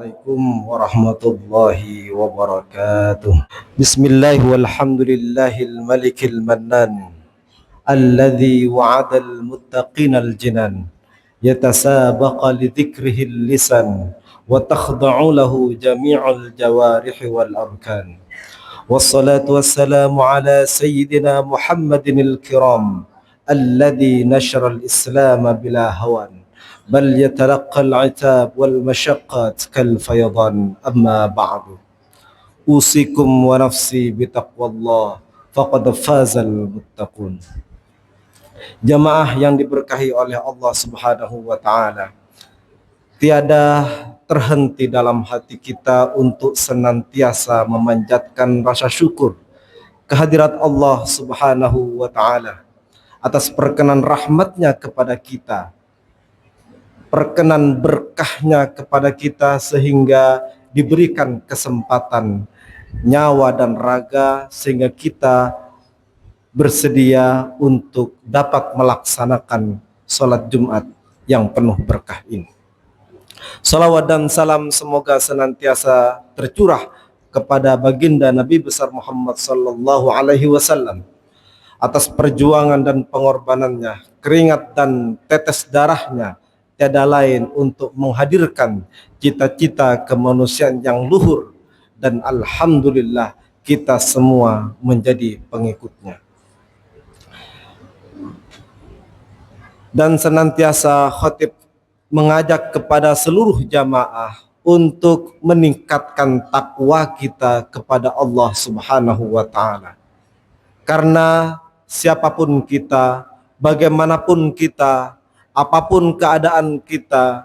Assalamualaikum warahmatullahi wabarakatuh. Bismillah walhamdulillahil malikil mannan alladzi wa'adal muttaqinal jinan yatasabaqa lidhikrihil lisan wa takhda'u lahu jami'ul jawarihi wal arkan. Wassalatu wassalamu ala sayyidina Muhammadinil kiram alladzi nashara al-islam bila hawan بل يتلقى العتاب والمشقات كالفيضان أما بعد أوصيكم ونفسي بتقوى الله فقد فاز المتقون. Jamaah yang diberkahi oleh Allah Subhanahu wa taala, tiada terhenti dalam hati kita untuk senantiasa memanjatkan rasa syukur kehadirat Allah Subhanahu wa taala atas perkenan rahmatnya kepada kita, perkenan berkahnya kepada kita sehingga diberikan kesempatan nyawa dan raga sehingga kita bersedia untuk dapat melaksanakan sholat Jumat yang penuh berkah ini. Salawat dan salam semoga senantiasa tercurah kepada baginda Nabi besar Muhammad sallallahu alaihi wasallam atas perjuangan dan pengorbanannya, keringat dan tetes darahnya tiada lain untuk menghadirkan cita-cita kemanusiaan yang luhur, dan alhamdulillah kita semua menjadi pengikutnya. Dan senantiasa khatib mengajak kepada seluruh jamaah untuk meningkatkan takwa kita kepada Allah Subhanahu wa taala. Karena siapapun kita, bagaimanapun kita, apapun keadaan kita,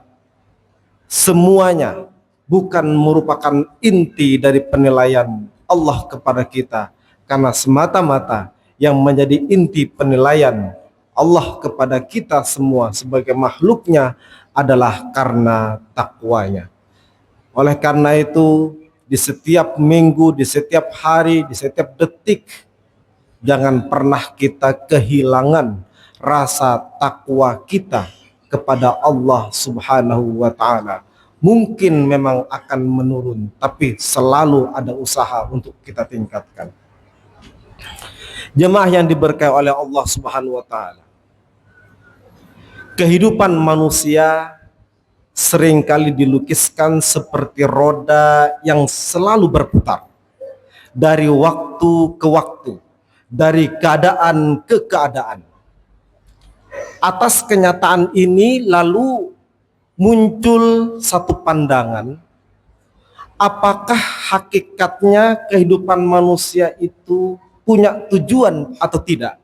semuanya bukan merupakan inti dari penilaian Allah kepada kita, karena semata-mata yang menjadi inti penilaian Allah kepada kita semua sebagai makhluknya adalah karena takwanya. Oleh karena itu, di setiap minggu, di setiap hari, di setiap detik, jangan pernah kita kehilangan rasa takwa kita kepada Allah Subhanahu wa taala. Mungkin memang akan menurun, tapi selalu ada usaha untuk kita tingkatkan. Jemaah yang diberkahi oleh Allah Subhanahu wa taala, kehidupan manusia seringkali dilukiskan seperti roda yang selalu berputar dari waktu ke waktu, dari keadaan ke keadaan. Atas kenyataan ini lalu muncul satu pandangan, apakah hakikatnya kehidupan manusia itu punya tujuan atau tidak?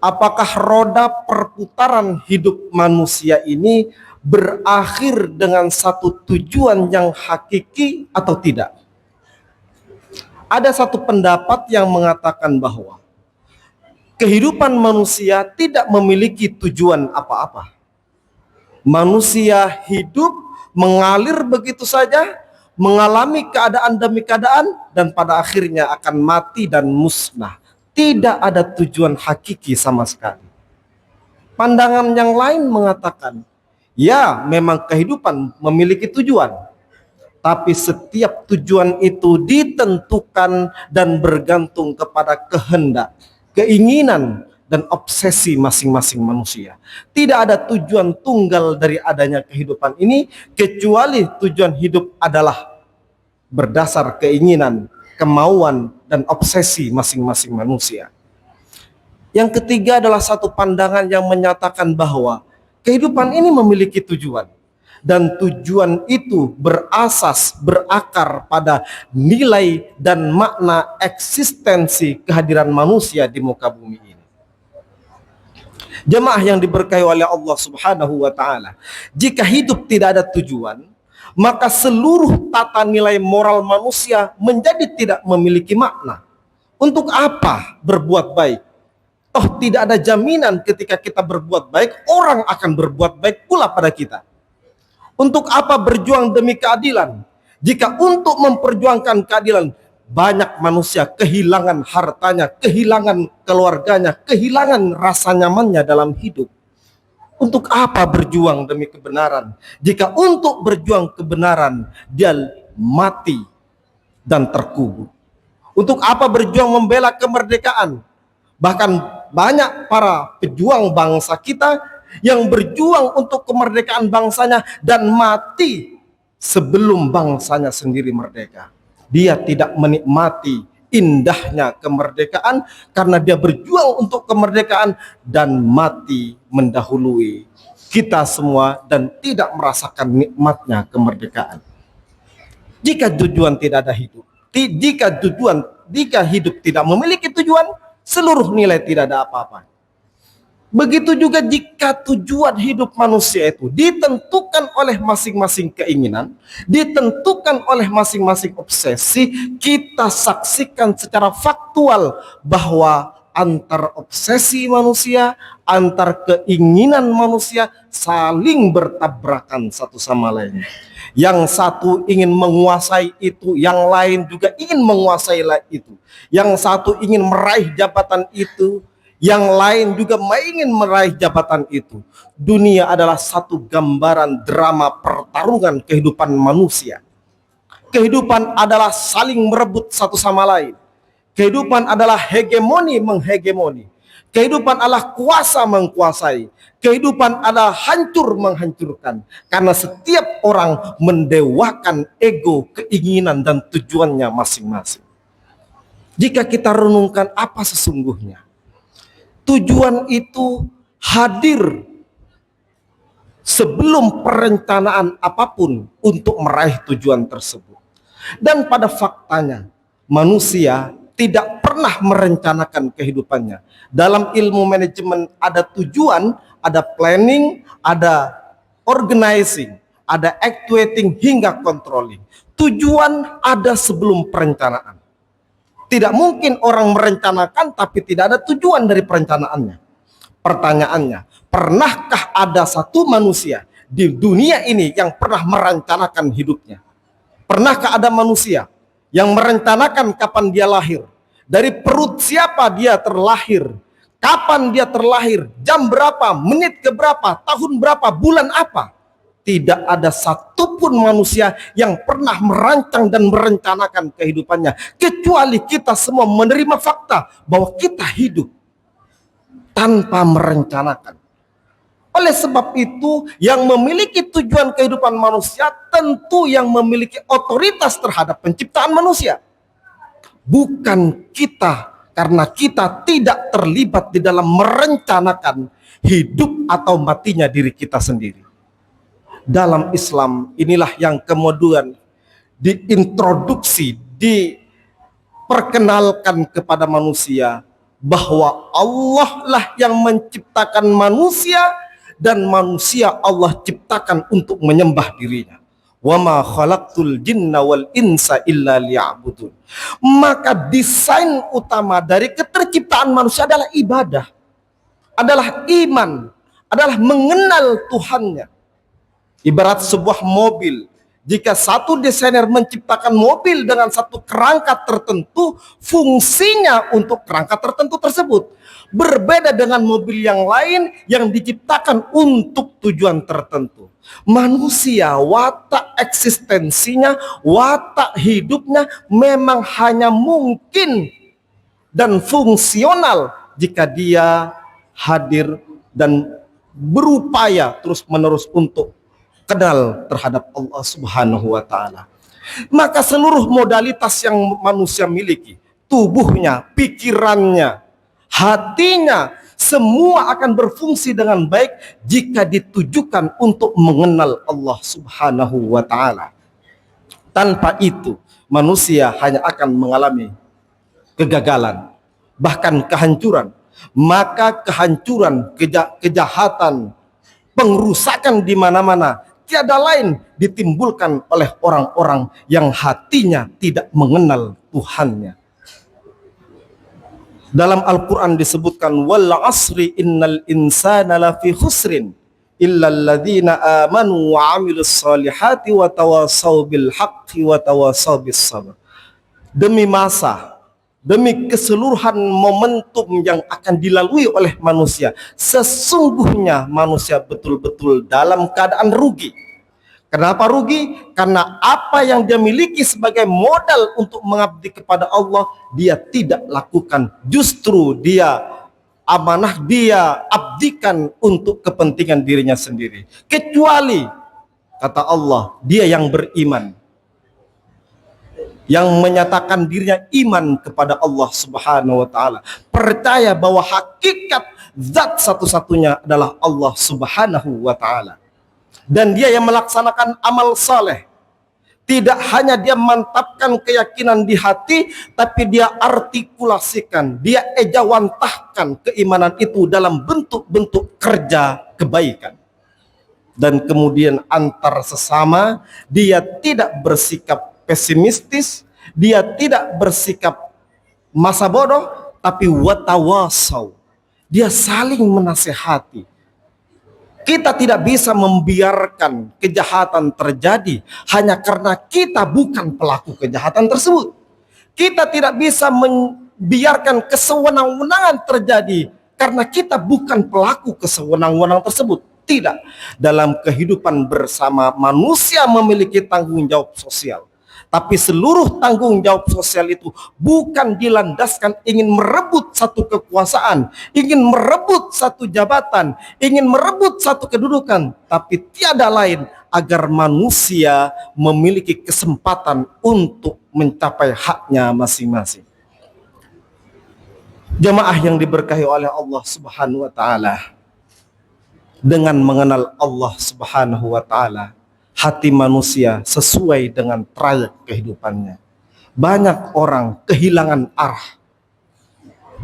Apakah roda perputaran hidup manusia ini berakhir dengan satu tujuan yang hakiki atau tidak? Ada satu pendapat yang mengatakan bahwa kehidupan manusia tidak memiliki tujuan apa-apa. Manusia hidup mengalir begitu saja, mengalami keadaan demi keadaan, dan pada akhirnya akan mati dan musnah. Tidak ada tujuan hakiki sama sekali. Pandangan yang lain mengatakan, ya memang kehidupan memiliki tujuan, tapi setiap tujuan itu ditentukan dan bergantung kepada kehendak, keinginan, dan obsesi masing-masing manusia. Tidak ada tujuan tunggal dari adanya kehidupan ini, kecuali tujuan hidup adalah berdasar keinginan, kemauan, dan obsesi masing-masing manusia. Yang ketiga adalah satu pandangan yang menyatakan bahwa kehidupan ini memiliki tujuan, dan tujuan itu berasas, berakar pada nilai dan makna eksistensi kehadiran manusia di muka bumi ini. Jemaah yang diberkahi oleh Allah Subhanahu wa taala, jika hidup tidak ada tujuan, maka seluruh tata nilai moral manusia menjadi tidak memiliki makna. Untuk apa berbuat baik? Toh tidak ada jaminan ketika kita berbuat baik, orang akan berbuat baik pula pada kita. Untuk apa berjuang demi keadilan? Jika untuk memperjuangkan keadilan, banyak manusia kehilangan hartanya, kehilangan keluarganya, kehilangan rasa nyamannya dalam hidup. Untuk apa berjuang demi kebenaran jika untuk berjuang kebenaran dia mati dan terkubur? Untuk apa berjuang membela kemerdekaan? Bahkan banyak para pejuang bangsa kita yang berjuang untuk kemerdekaan bangsanya dan mati sebelum bangsanya sendiri merdeka. Dia tidak menikmati indahnya kemerdekaan karena dia berjuang untuk kemerdekaan dan mati mendahului kita semua dan tidak merasakan nikmatnya kemerdekaan. Jika tujuan tidak ada hidup, jika hidup tidak memiliki tujuan, seluruh nilai tidak ada apa-apa. Begitu juga jika tujuan hidup manusia itu ditentukan oleh masing-masing keinginan, ditentukan oleh masing-masing obsesi, kita saksikan secara faktual bahwa antar obsesi manusia, antar keinginan manusia saling bertabrakan satu sama lain. Yang satu ingin menguasai itu, yang lain juga ingin menguasai itu. Yang satu ingin meraih jabatan itu, yang lain juga ingin meraih jabatan itu. Dunia adalah satu gambaran drama pertarungan kehidupan manusia. Kehidupan adalah saling merebut satu sama lain. Kehidupan adalah hegemoni menghegemoni. Kehidupan adalah kuasa mengkuasai. Kehidupan adalah hancur menghancurkan. Karena setiap orang mendewakan ego, keinginan, dan tujuannya masing-masing. Jika kita renungkan apa sesungguhnya, tujuan itu hadir sebelum perencanaan apapun untuk meraih tujuan tersebut. Dan pada faktanya, manusia tidak pernah merencanakan kehidupannya. Dalam ilmu manajemen ada tujuan, ada planning, ada organizing, ada actuating hingga controlling. Tujuan ada sebelum perencanaan. Tidak mungkin orang merencanakan tapi tidak ada tujuan dari perencanaannya. Pertanyaannya, pernahkah ada satu manusia di dunia ini yang pernah merencanakan hidupnya? Pernahkah ada manusia yang merencanakan kapan dia lahir? Dari perut siapa dia terlahir? Kapan dia terlahir? Jam berapa? Menit ke berapa? Tahun berapa? Bulan apa? Tidak ada satupun manusia yang pernah merancang dan merencanakan kehidupannya. Kecuali kita semua menerima fakta bahwa kita hidup tanpa merencanakan. Oleh sebab itu, yang memiliki tujuan kehidupan manusia tentu yang memiliki otoritas terhadap penciptaan manusia. Bukan kita, karena kita tidak terlibat di dalam merencanakan hidup atau matinya diri kita sendiri. Dalam Islam inilah yang kemudian diintroduksi, diperkenalkan kepada manusia bahwa Allah lah yang menciptakan manusia dan manusia Allah ciptakan untuk menyembah dirinya. Wa ma khalaqtul jinna wal insa illa liya'budun. Maka desain utama dari keterciptaan manusia adalah ibadah, adalah iman, adalah mengenal Tuhannya. Ibarat sebuah mobil, jika satu desainer menciptakan mobil dengan satu kerangka tertentu, fungsinya untuk kerangka tertentu tersebut berbeda dengan mobil yang lain yang diciptakan untuk tujuan tertentu. Manusia, watak eksistensinya, watak hidupnya memang hanya mungkin dan fungsional jika dia hadir dan berupaya terus-menerus untuk kenal terhadap Allah Subhanahu wa ta'ala. Maka seluruh modalitas yang manusia miliki, tubuhnya, pikirannya, hatinya, semua akan berfungsi dengan baik jika ditujukan untuk mengenal Allah Subhanahu wa ta'ala. Tanpa itu, manusia hanya akan mengalami kegagalan, bahkan kehancuran. Maka kehancuran, kejahatan, pengrusakan di mana-mana tiada lain ditimbulkan oleh orang-orang yang hatinya tidak mengenal Tuhannya. Dalam Al-Quran disebutkan, wal asri innal insana lafi khusrin illal ladzina amanu wa amilus solihati wa tawasaw bil haqqi wa tawasaw bis sabr. Demi masa, demi keseluruhan momentum yang akan dilalui oleh manusia, sesungguhnya manusia betul-betul dalam keadaan rugi. Kenapa rugi? Karena apa yang dia miliki sebagai modal untuk mengabdi kepada Allah, dia tidak lakukan. Justru dia amanah, dia abdikan untuk kepentingan dirinya sendiri. Kecuali, kata Allah, dia yang beriman, yang menyatakan dirinya iman kepada Allah Subhanahu wa taala, percaya bahwa hakikat zat satu-satunya adalah Allah Subhanahu wa taala. Dan dia yang melaksanakan amal saleh. Tidak hanya dia mantapkan keyakinan di hati, tapi dia artikulasikan, dia ejawantahkan keimanan itu dalam bentuk-bentuk kerja kebaikan. Dan kemudian antar sesama, dia tidak bersikap pesimistis, dia tidak bersikap masa bodoh, tapi watawasau. Dia saling menasehati. Kita tidak bisa membiarkan kejahatan terjadi hanya karena kita bukan pelaku kejahatan tersebut. Kita tidak bisa membiarkan kesewenang-wenangan terjadi karena kita bukan pelaku kesewenang-wenangan tersebut. Tidak. Dalam kehidupan bersama, manusia memiliki tanggung jawab sosial. Tapi seluruh tanggung jawab sosial itu bukan dilandaskan ingin merebut satu kekuasaan, ingin merebut satu jabatan, ingin merebut satu kedudukan, tapi tiada lain agar manusia memiliki kesempatan untuk mencapai haknya masing-masing. Jamaah yang diberkahi oleh Allah Subhanahu wa taala, dengan mengenal Allah Subhanahu wa taala, hati manusia sesuai dengan trayek kehidupannya. Banyak orang kehilangan arah,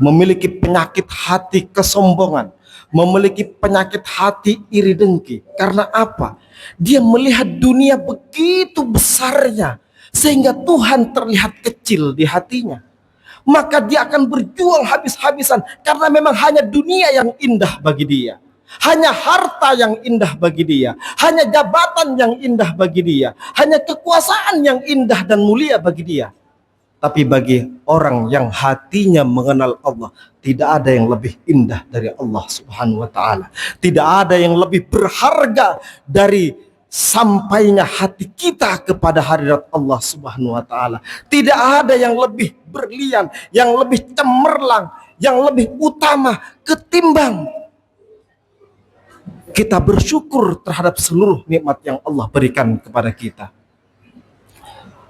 memiliki penyakit hati kesombongan, memiliki penyakit hati iri dengki. Karena apa? Dia melihat dunia begitu besarnya, sehingga Tuhan terlihat kecil di hatinya. Maka dia akan berjuang habis-habisan, karena memang hanya dunia yang indah bagi dia. Hanya harta yang indah bagi dia, hanya jabatan yang indah bagi dia, hanya kekuasaan yang indah dan mulia bagi dia. Tapi bagi orang yang hatinya mengenal Allah, tidak ada yang lebih indah dari Allah Subhanahu wa taala. Tidak ada yang lebih berharga dari sampainya hati kita kepada hadirat Allah Subhanahu wa taala. Tidak ada yang lebih berlian, yang lebih cemerlang, yang lebih utama ketimbang kita bersyukur terhadap seluruh nikmat yang Allah berikan kepada kita.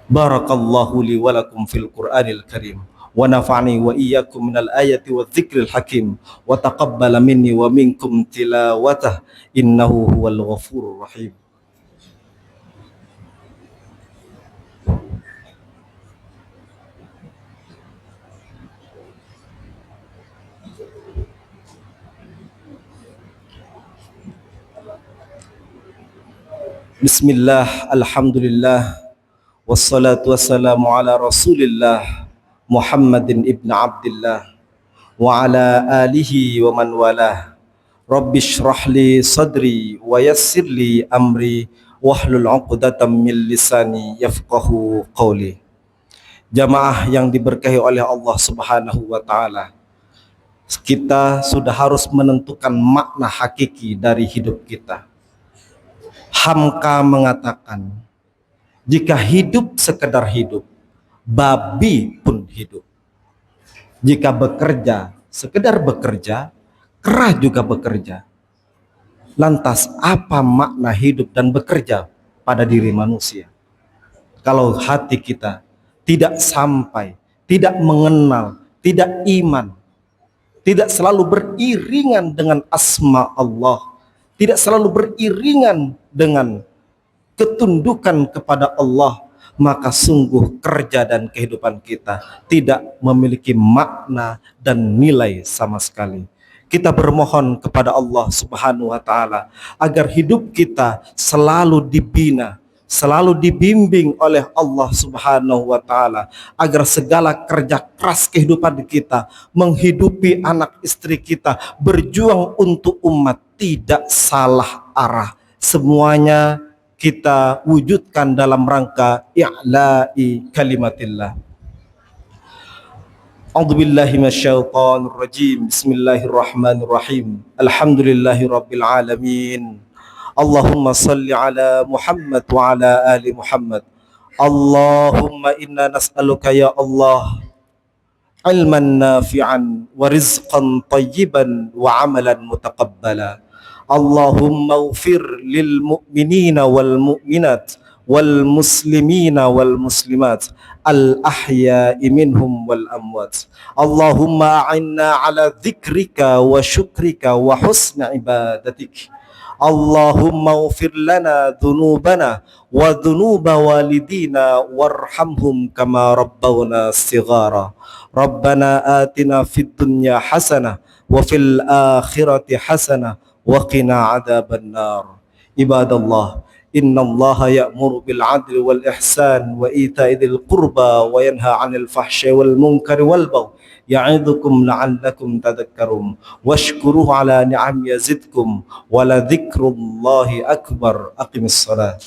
Barakallahu li wa lakum fil Qur'anil Karim, wa nafa'ani wa iyyakum minal ayati wa dzikril hakim, wa taqabbala minni wa minkum tilawatah, innahu huwal ghafurur rahim. Bismillah, alhamdulillah, wassalatu wassalamu ala rasulillah Muhammadin ibn Abdillah wa ala alihi wa man walah. Rabbi shrah li sadri wa yassir li amri wahlul 'uqdatam min lisani yafqahu qawli. Jamaah yang diberkahi oleh Allah Subhanahu wa taala, kita sudah harus menentukan makna hakiki dari hidup kita. Hamka mengatakan, jika hidup sekedar hidup, babi pun hidup. Jika bekerja sekedar bekerja, kera juga bekerja. Lantas apa makna hidup dan bekerja pada diri manusia? Kalau hati kita tidak sampai, tidak mengenal, tidak iman, tidak selalu beriringan dengan asma Allah, tidak selalu beriringan dengan ketundukan kepada Allah, maka sungguh kerja dan kehidupan kita tidak memiliki makna dan nilai sama sekali. Kita bermohon kepada Allah Subhanahu wa taala agar hidup kita selalu dibina, selalu dibimbing oleh Allah Subhanahu wa taala, agar segala kerja keras kehidupan kita, menghidupi anak istri kita, berjuang untuk umat, tidak salah arah. Semuanya kita wujudkan dalam rangka i'la'i kalimatillah. A'udzu billahi minasyaitonir rajim. Bismillahirrahmanirrahim. Alhamdulillahi rabbil alamin. Allahumma salli ala Muhammad wa ala ali Muhammad. Allahumma inna nas'aluka ya Allah ilman nafi'an wa rizqan tayyiban wa amalan mutaqabbala. Allahumma ighfir lil mu'minina wal mu'minat wal muslimina wal muslimat al ahya'i minhum wal amwat. Allahumma a'inna ala dzikrika wa syukrika wa husni ibadatik. Allahumma ighfir lana dhunubana wa dhunuba walidina warhamhum kama rabbawna shighara. Rabbana atina fid dunya hasanah wa fil akhirati hasanah wa qina adzaban nar. Ibadallah, innallaha ya'muru bil 'adli wal ihsan wa ita'i dzil qurba wa yanha 'anil fahsya'i wal munkari wal baghi ya'idukum la'allakum tadhakkarun washkuruhu 'ala ni'am yazidkum wa la dzikrullahi akbar. Aqimis shalah.